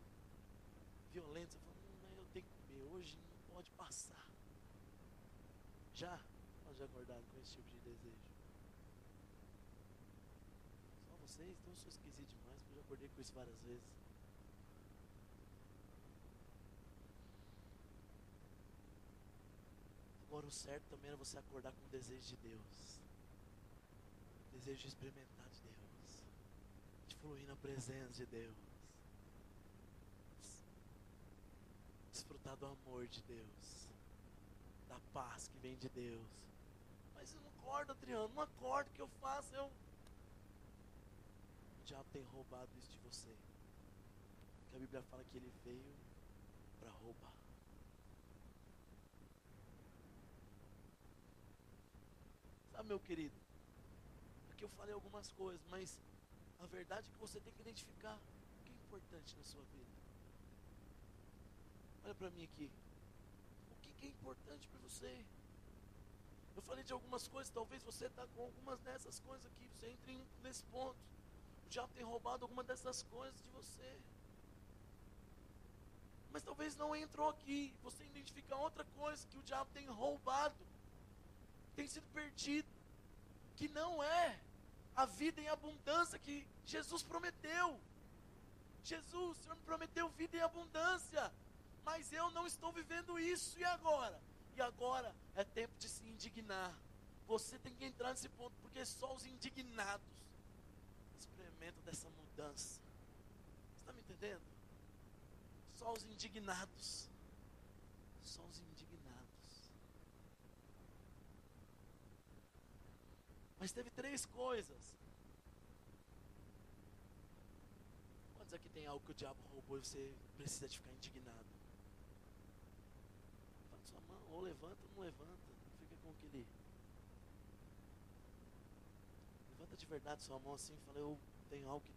violenta? Você fala, mas eu tenho que comer, hoje não pode passar. Já? Nós já acordaram com esse tipo de desejo? Só vocês? Então eu sou esquisito demais, porque eu já acordei com isso várias vezes. Agora o certo também era você acordar com o desejo de Deus. Desejo de experimentar de Deus. De fluir na presença de Deus. Desfrutar do amor de Deus. Da paz que vem de Deus. Mas eu não acordo, Adriano, não acordo, o que eu faço? O diabo tem roubado isso de você. Porque a Bíblia fala que ele veio para roubar. Sabe, meu querido, aqui eu falei algumas coisas, mas a verdade é que você tem que identificar o que é importante na sua vida. Olha para mim aqui. O que é importante para você? Eu falei de algumas coisas, talvez você está com algumas dessas coisas aqui, você entre nesse ponto. O diabo tem roubado alguma dessas coisas de você. Mas talvez não entrou aqui, você identificar outra coisa que o diabo tem roubado, tem sido perdido, que não é a vida em abundância que Jesus prometeu. Jesus, o Senhor me prometeu vida em abundância, mas eu não estou vivendo isso, e agora? E agora é tempo de se indignar. Você tem que entrar nesse ponto, porque só os indignados experimentam dessa mudança. Você está me entendendo? Só os indignados. Só os indignados. Mas teve 3 coisas. Quantos aqui tem algo que o diabo roubou e você precisa de ficar indignado? Levanta sua mão, ou levanta ou não levanta. Não fica com aquele... Levanta de verdade sua mão assim e fala, eu tenho algo que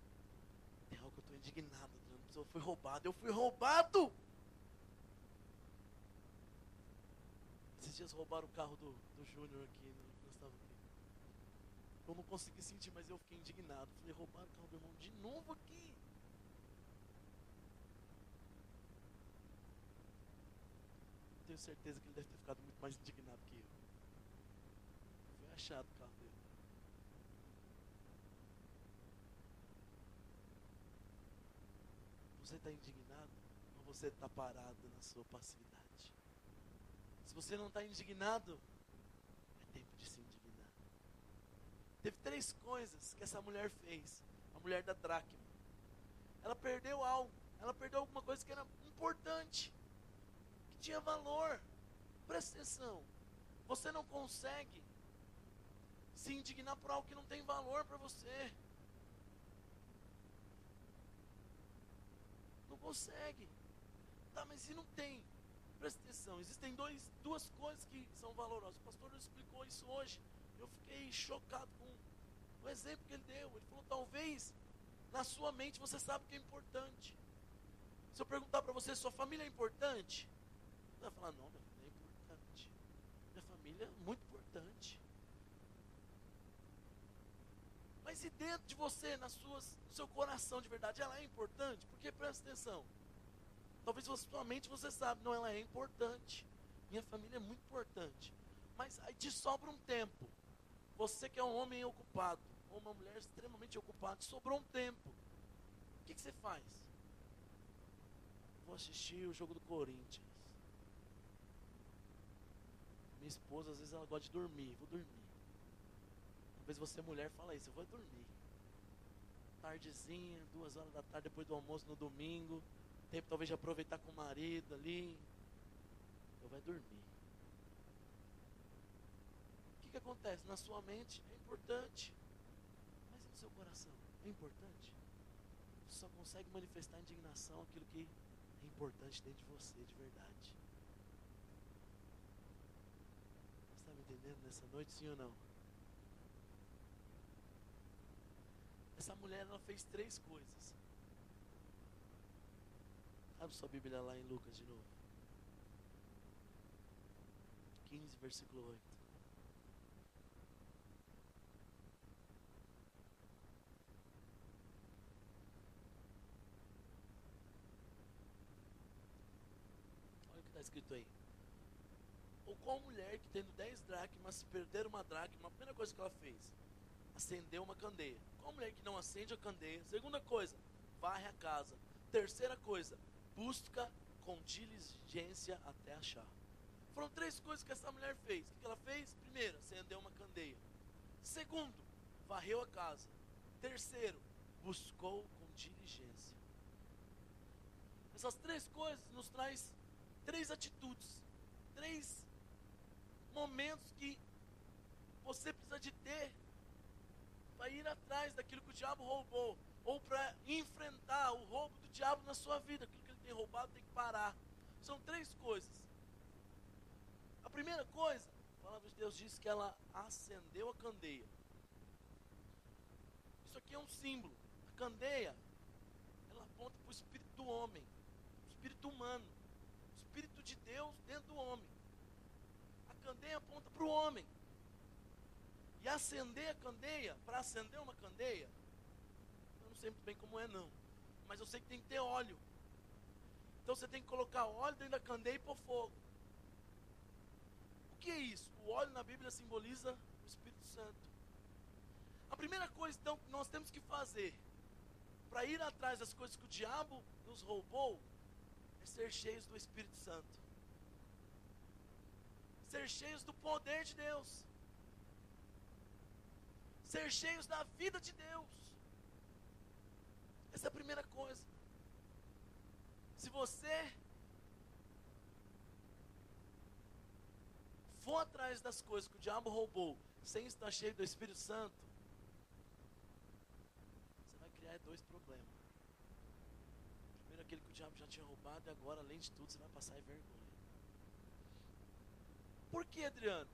eu estou indignado. Eu fui roubado! Esses dias roubaram o carro do Júnior aqui, nós estávamos aqui. Eu não consegui sentir, mas eu fiquei indignado. Falei, roubaram o carro do irmão de novo aqui. Tenho certeza que ele deve ter ficado muito mais indignado que eu. Foi achado o carro dele. Você está indignado ou você está parado na sua passividade? Se você não está indignado, é tempo de se indignar. Teve 3 coisas que essa mulher fez. A mulher da dracma. Ela perdeu algo. Ela perdeu alguma coisa que era importante, que tinha valor. Presta atenção. Você não consegue se indignar por algo que não tem valor para você. Não consegue. Tá, mas se não tem? Presta atenção, existem duas coisas que são valorosas. O pastor explicou isso hoje. Eu fiquei chocado com o exemplo que ele deu. Ele falou, talvez na sua mente você sabe o que é importante. Se eu perguntar para você, sua família é importante? Você vai falar, não, minha família é importante. Minha família é muito importante. Mas e dentro de você, no seu coração de verdade, ela é importante? Porque presta atenção. Talvez sua mente você sabe, não, ela é importante. Minha família é muito importante. Mas aí te sobra um tempo. Você que é um homem ocupado, ou uma mulher extremamente ocupada, sobrou um tempo. O que você faz? Vou assistir o jogo do Corinthians. Minha esposa, às vezes, ela gosta de dormir. Vou dormir. Talvez você, mulher, fala isso. Eu vou dormir. Tardezinha, 2 horas da tarde, depois do almoço no domingo. Tempo talvez de aproveitar com o marido ali. Eu vou dormir. O que acontece? Na sua mente é importante. Mas e no seu coração? É importante? Você só consegue manifestar indignação aquilo que é importante dentro de você, de verdade. Você está me entendendo nessa noite, sim ou não? Essa mulher, ela fez 3 coisas. Abre sua Bíblia lá em Lucas de novo. 15, versículo 8. Olha o que está escrito aí. Ou qual mulher que tendo 10 dracmas, se perder uma dracma, a primeira coisa que ela fez, acendeu uma candeia. Qual mulher que não acende a candeia? Segunda coisa, varre a casa. Terceira coisa, busca com diligência até achar. Foram 3 coisas que essa mulher fez. O que ela fez? Primeiro, acendeu uma candeia. Segundo, varreu a casa. Terceiro, buscou com diligência. Essas 3 coisas nos traz 3 atitudes, 3 momentos que você precisa de ter para ir atrás daquilo que o diabo roubou, ou para enfrentar o roubo do diabo na sua vida. Aquilo que ele tem roubado tem que parar. São 3 coisas. A primeira coisa, a palavra de Deus diz que ela acendeu a candeia. Isso aqui é um símbolo. A candeia, ela aponta para o espírito do homem, o espírito humano, o espírito de Deus dentro do homem. A candeia aponta para o homem. E acender a candeia, para acender uma candeia, eu não sei muito bem como é não, mas eu sei que tem que ter óleo. Então você tem que colocar óleo dentro da candeia e pôr fogo. O que é isso? O óleo na Bíblia simboliza o Espírito Santo. A primeira coisa então que nós temos que fazer para ir atrás das coisas que o diabo nos roubou é ser cheios do Espírito Santo. Ser cheios do poder de Deus. Ser cheios da vida de Deus. Essa é a primeira coisa. Se você for atrás das coisas que o diabo roubou sem estar cheio do Espírito Santo, você vai criar dois problemas. Primeiro, aquele que o diabo já tinha roubado, e agora, além de tudo, você vai passar vergonha. Por que, Adriano?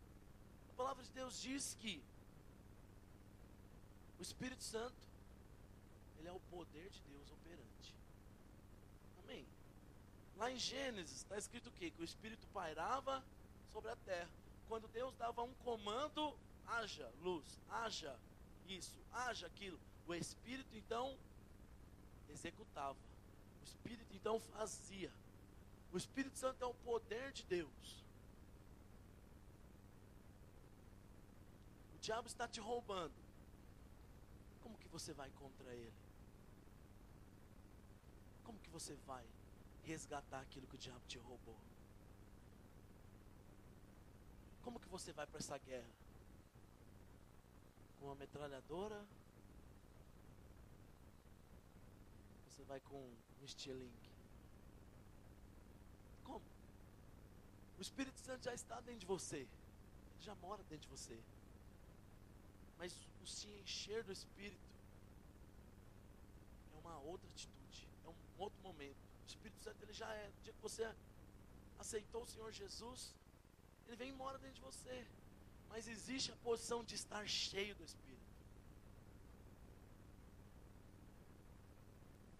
A palavra de Deus diz que o Espírito Santo, ele é o poder de Deus operante. Amém? Lá em Gênesis está escrito o quê? Que o Espírito pairava sobre a terra. Quando Deus dava um comando, haja luz, haja isso, haja aquilo, o Espírito então executava. O Espírito então fazia. O Espírito Santo é o poder de Deus. O diabo está te roubando. Como que você vai contra ele? Como que você vai resgatar aquilo que o diabo te roubou? Como que você vai para essa guerra? Com uma metralhadora? Você vai com um estilingue? Como? O Espírito Santo já está dentro de você. Ele já mora dentro de você. Mas o se encher do Espírito é uma outra atitude, é um outro momento. O Espírito Santo, ele já é, no dia que você aceitou o Senhor Jesus, ele vem e mora dentro de você. Mas existe a posição de estar cheio do Espírito.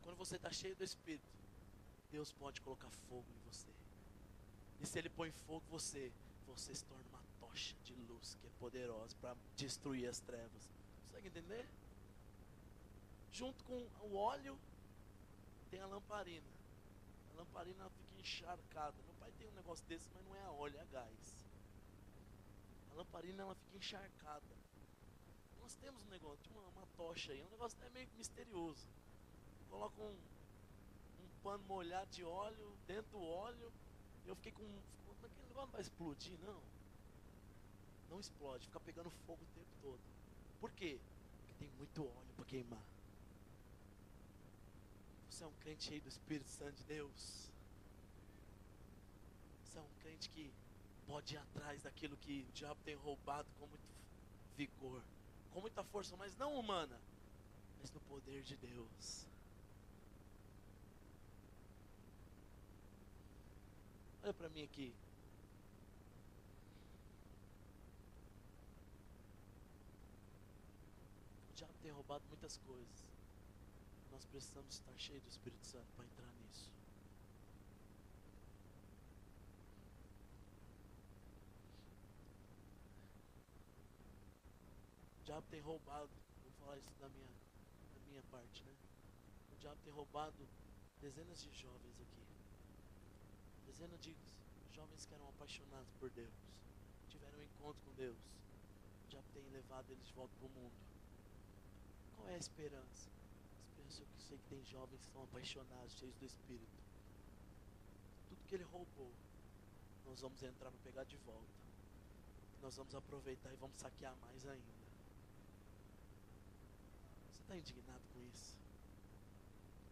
Quando você está cheio do Espírito, Deus pode colocar fogo em você. E se Ele põe fogo em você, você se torna uma tocha de luz que é poderosa para destruir as trevas. Consegue entender? Junto com o óleo, tem a lamparina. A lamparina fica encharcada. Meu pai tem um negócio desse, mas não é a óleo, é a gás. A lamparina, ela fica encharcada. Nós temos um negócio de uma tocha aí, um negócio até meio misterioso. Coloca um pano molhado de óleo dentro do óleo. Eu fiquei com... Aquele negócio não vai explodir, não. Não explode, fica pegando fogo o tempo todo. Por quê? Porque tem muito óleo para queimar. Você é um crente cheio do Espírito Santo de Deus. Você é um crente que pode ir atrás daquilo que o diabo tem roubado com muito vigor, com muita força, mas não humana, mas no poder de Deus. Olha para mim aqui. O diabo tem roubado muitas coisas. Nós precisamos estar cheios do Espírito Santo para entrar nisso. O diabo tem roubado, vou falar isso da minha parte, né? O diabo tem roubado dezenas de jovens aqui. Dezenas de jovens que eram apaixonados por Deus, tiveram um encontro com Deus. O diabo tem levado eles de volta para o mundo. Qual é a esperança? A esperança é que eu sei que tem jovens que estão apaixonados, cheios do Espírito. Tudo que ele roubou, nós vamos entrar para pegar de volta. Nós vamos aproveitar e vamos saquear mais ainda. Você está indignado com isso?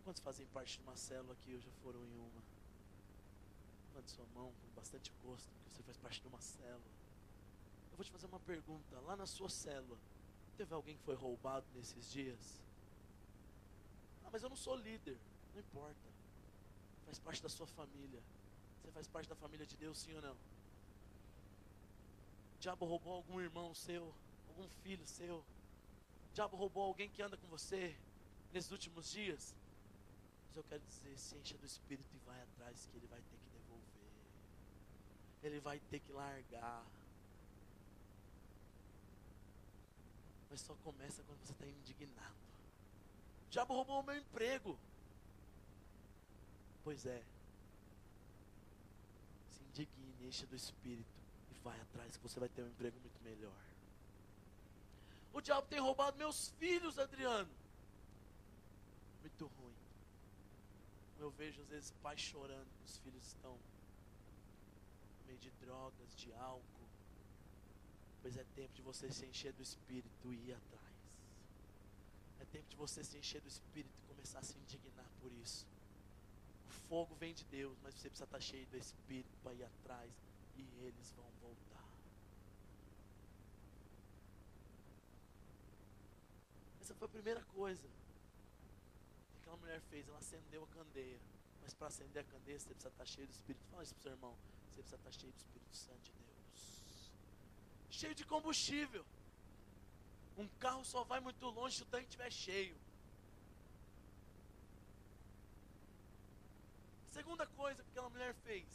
Quantos fazem parte de uma célula aqui ou já foram em uma? Levante sua mão com bastante gosto, porque você faz parte de uma célula. Eu vou te fazer uma pergunta. Lá na sua célula, teve alguém que foi roubado nesses dias? Ah, mas eu não sou líder. Não importa. Faz parte da sua família. Você faz parte da família de Deus, sim ou não? O diabo roubou algum irmão seu, algum filho seu. O diabo roubou alguém que anda com você nesses últimos dias. Mas eu quero dizer, se encha do Espírito e vai atrás, que ele vai ter que devolver. Ele vai ter que largar. Mas só começa quando você está indignado. O diabo roubou o meu emprego. Pois é. Se indigne, encha do Espírito e vai atrás, que você vai ter um emprego muito melhor. O diabo tem roubado meus filhos, Adriano. Muito ruim. Eu vejo às vezes pais chorando, os filhos estão no meio de drogas, de álcool. Pois é tempo de você se encher do Espírito e ir atrás. É tempo de você se encher do Espírito e começar a se indignar por isso. O fogo vem de Deus, mas você precisa estar cheio do Espírito para ir atrás e eles vão voltar. Essa foi a primeira coisa que aquela mulher fez. Ela acendeu a candeia. Mas para acender a candeia, você precisa estar cheio do Espírito. Fala isso para o seu irmão. Você precisa estar cheio do Espírito Santo de Deus. Cheio de combustível. Um carro só vai muito longe se o tanque estiver cheio. Segunda coisa que aquela mulher fez.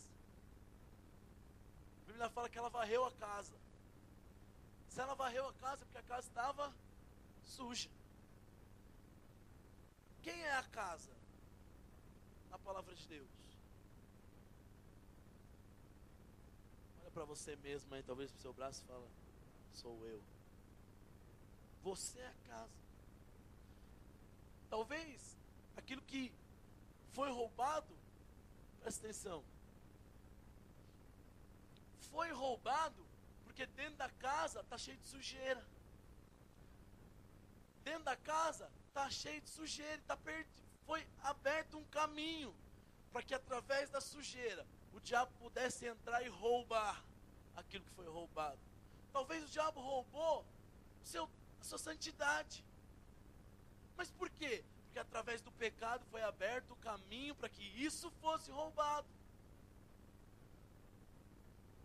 A Bíblia fala que ela varreu a casa. Se ela varreu a casa, é porque a casa estava suja. Quem é a casa? Na palavra de Deus. Olha para você mesmo aí, talvez para o seu braço e fala, sou eu. Você é a casa. Talvez aquilo que foi roubado, presta atenção, foi roubado porque dentro da casa está cheio de sujeira. Dentro da casa está cheio de sujeira, foi aberto um caminho para que através da sujeira o diabo pudesse entrar e roubar aquilo que foi roubado. Talvez o diabo roubou a sua santidade. Mas por quê? Porque através do pecado foi aberto o caminho para que isso fosse roubado.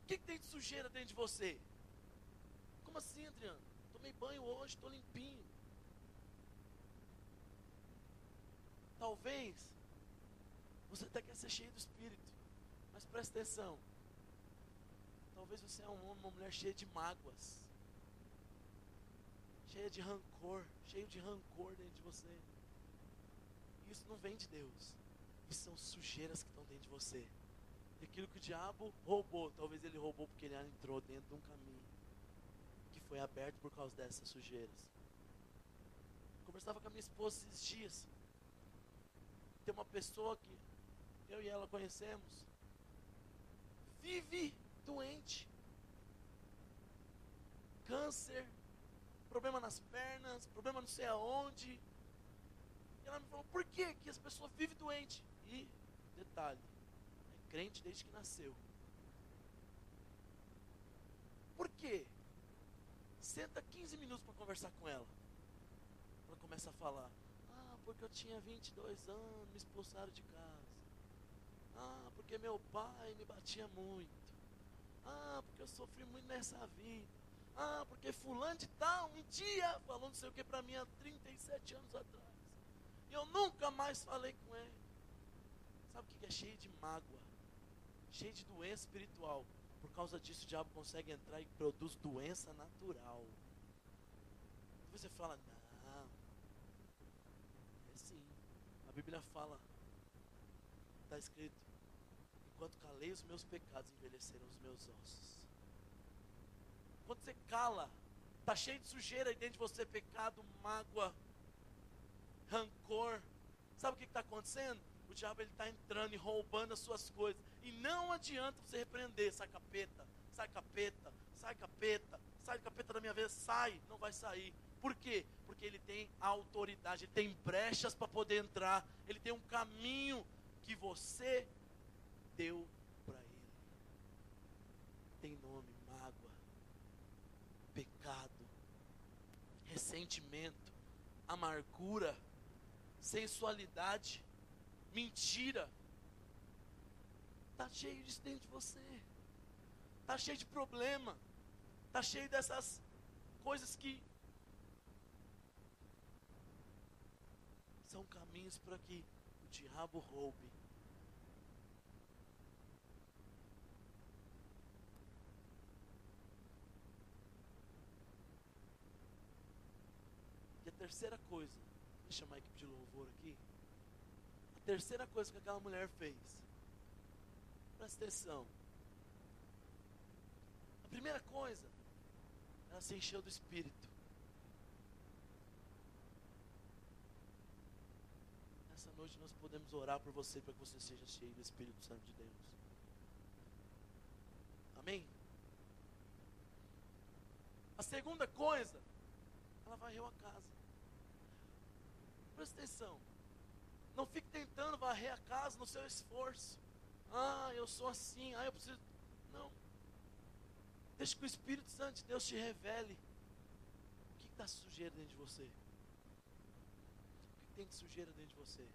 O que tem de sujeira dentro de você? Como assim, Adriano? Tomei banho hoje, estou limpinho. Talvez você até quer ser cheio do Espírito, mas presta atenção. Talvez você é um homem, uma mulher cheia de mágoas, cheia de rancor, cheio de rancor dentro de você. Isso não vem de Deus. Isso são sujeiras que estão dentro de você. E aquilo que o diabo roubou, talvez ele roubou porque ele entrou dentro de um caminho que foi aberto por causa dessas sujeiras. Eu conversava com a minha esposa esses dias. Tem uma pessoa que eu e ela conhecemos, vive doente, câncer, problema nas pernas, problema não sei aonde. E ela me falou, por que as pessoas vivem doente? E, detalhe, é crente desde que nasceu. Por quê? Senta 15 minutos para conversar com ela. Ela começa a falar, porque eu tinha 22 anos, me expulsaram de casa. Porque meu pai me batia muito. Porque eu sofri muito nessa vida. Porque fulano de tal, um dia, falou não sei o que para mim há 37 anos atrás. E eu nunca mais falei com ele. Sabe o que é cheio de mágoa? Cheio de doença espiritual. Por causa disso o diabo consegue entrar e produz doença natural. Você fala, não. Sim, a Bíblia fala, está escrito, enquanto calei os meus pecados, envelheceram os meus ossos. Quando você cala, está cheio de sujeira aí dentro de você, pecado, mágoa, rancor. Sabe o que está acontecendo? O diabo está entrando e roubando as suas coisas. E não adianta você repreender, sai capeta, sai capeta, sai capeta, sai capeta da minha vida, sai, não vai sair. Por quê? Porque ele tem autoridade, ele tem brechas para poder entrar, ele tem um caminho que você deu para ele. Tem nome, mágoa, pecado, ressentimento, amargura, sensualidade, mentira. Está cheio disso dentro de você. Está cheio de problema. Está cheio dessas coisas que são caminhos para que o diabo roube. E a terceira coisa, deixa eu chamar a equipe de louvor aqui. A terceira coisa que aquela mulher fez, presta atenção. A primeira coisa, ela se encheu do Espírito. Essa noite nós podemos orar por você, para que você seja cheio do Espírito Santo de Deus. Amém? A segunda coisa, ela varreu a casa. Presta atenção. Não fique tentando varrer a casa no seu esforço. Eu sou assim, eu preciso. Não. Deixa que o Espírito Santo de Deus te revele o que está sujeira dentro de você. tem de sujeira dentro de você?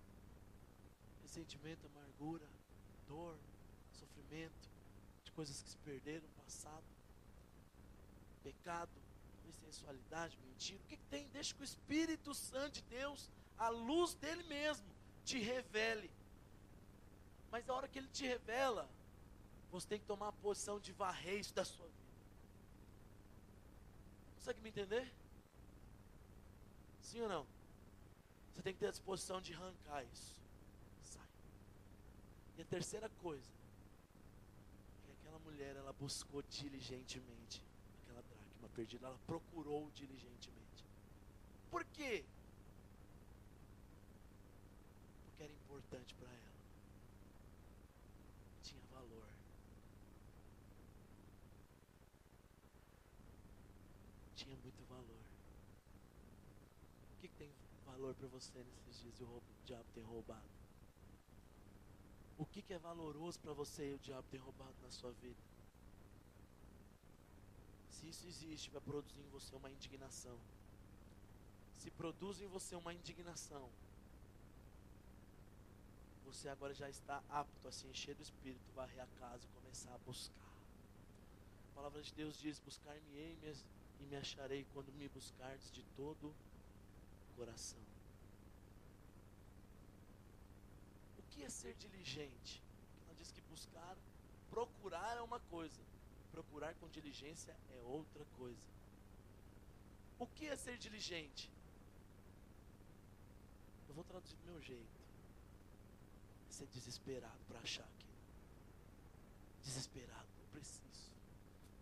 Ressentimento, amargura, dor, sofrimento, de coisas que se perderam no passado, pecado, sensualidade, mentira. O que tem? Deixa que o Espírito Santo de Deus, a luz dele mesmo, te revele. Mas a hora que ele te revela, você tem que tomar a posição de varrer isso da sua vida. Consegue me entender? Sim ou não? Você tem que ter a disposição de arrancar isso. Sai. E a terceira coisa, que aquela mulher, ela buscou diligentemente aquela dracma perdida, ela procurou diligentemente. Por quê? Porque era importante para ela. Tinha valor. Tinha muito valor. O que tem valor para você nesses dias e o diabo tem roubado? O que é valoroso para você e o diabo tem roubado na sua vida? Se isso existe, vai produzir em você uma indignação. Se produz em você uma indignação, você agora já está apto a se encher do Espírito, varrer a casa e começar a buscar. A palavra de Deus diz: buscar-me-ei e me acharei quando me buscardes de todo o coração. O que é ser diligente? Ela diz que procurar é uma coisa, procurar com diligência é outra coisa. O que é ser diligente? Eu vou traduzir do meu jeito. É ser desesperado para achar aquilo. Desesperado, eu preciso.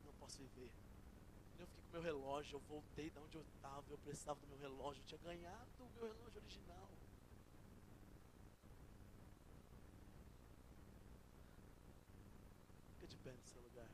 Não posso viver. Eu fiquei com meu relógio, eu voltei de onde eu estava, eu precisava do meu relógio, eu tinha ganhado o meu relógio original. Fica de pé no seu lugar.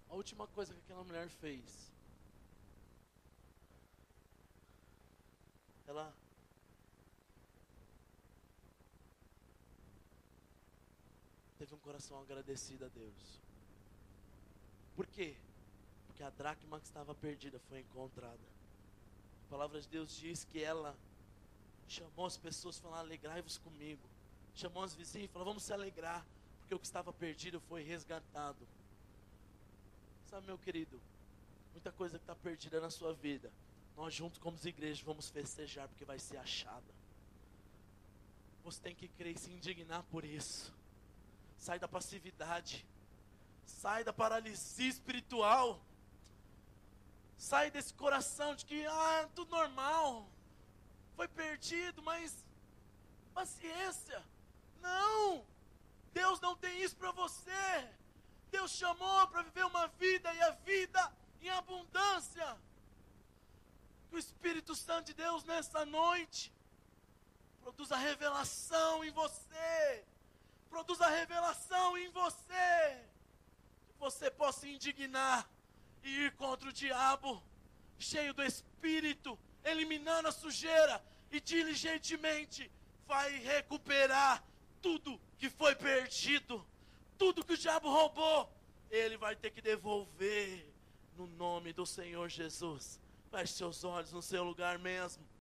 A última coisa que aquela mulher fez, ela teve um coração agradecido a Deus. Por quê? Porque a dracma que estava perdida foi encontrada. A palavra de Deus diz que ela chamou as pessoas e falou: alegrai-vos comigo. Chamou os vizinhos e falou: vamos se alegrar, porque o que estava perdido foi resgatado. Sabe, meu querido, muita coisa que está perdida na sua vida, nós juntos como igreja vamos festejar, porque vai ser achada. Você tem que crer e se indignar por isso. Sai da passividade. Sai da paralisia espiritual. Sai desse coração de que, tudo normal. Foi perdido, mas paciência. Não! Deus não tem isso para você. Deus chamou para viver uma vida e a vida em abundância. Que o Espírito Santo de Deus nessa noite produza revelação em você. Produza revelação em você. Que você possa indignar e ir contra o diabo, cheio do Espírito, eliminando a sujeira e diligentemente vai recuperar tudo que foi perdido. Tudo que o diabo roubou, ele vai ter que devolver no nome do Senhor Jesus. Feche seus olhos no seu lugar mesmo.